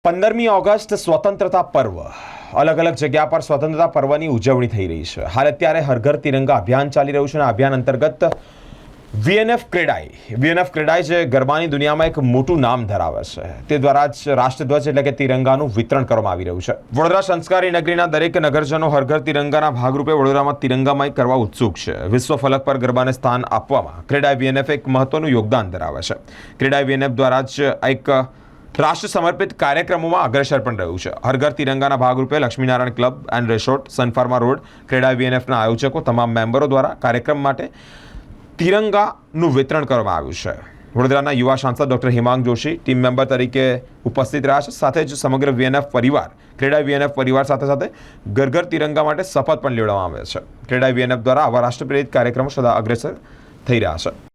15મી August સ્વતંત્રતા પર્વ અલગ અલગ જગ્યા પર સ્વતંત્રતા પર્વની ઉજવણી થઈ રહી છે। હાલ અત્યારે હર ઘર તિરંગા અભિયાન ચાલી રહ્યું છે અને આ અભિયાન અંતર્ગત વીએનએફ ક્રેડાઈ જે ગરબાની દુનિયામાં એક મોટું નામ ધરાવે છે તે દ્વારા જ રાષ્ટ્રધ્વજ એટલે કે તિરંગાનું વિતરણ કરવામાં આવી રહ્યું છે। વડોદરા સંસ્કારી નગરીના દરેક નગરજનો હર ઘર તિરંગાના ભાગરૂપે વડોદરામાં તિરંગામય કરવા ઉત્સુક છે। વિશ્વ ફલક પર ગરબાને સ્થાન આપવામાં ક્રેડાઈ વીએનએફ એક મહત્વનું યોગદાન ધરાવે છે। ક્રેડાઈ વીએનએફ દ્વારા જ એક રાષ્ટ્ર સમર્પિત કાર્યક્રમોમાં અગ્રેસર પણ રહ્યું છે। હર ઘર તિરંગાના ભાગરૂપે Laxminarayan club and resort, Sun Pharma road, CREDAI વીએનએફના આયોજકો તમામ મેમ્બરો દ્વારા કાર્યક્રમ માટે તિરંગાનું વિતરણ કરવામાં આવ્યું છે। વડોદરાના યુવા સાંસદ doctor Himang Joshi team member તરીકે ઉપસ્થિત રહ્યા છે। સાથે જ સમગ્ર વીએનએફ પરિવાર ક્રેડાઈ વીએનએફ પરિવાર સાથે ઘર ઘર તિરંગા માટે શપથ પણ લેવડાવવામાં આવે છે। ક્રેડાઈ વીએનએફ દ્વારા આવા રાષ્ટ્રપ્રેરિત કાર્યક્રમો સદા અગ્રેસર થઈ રહ્યા છે।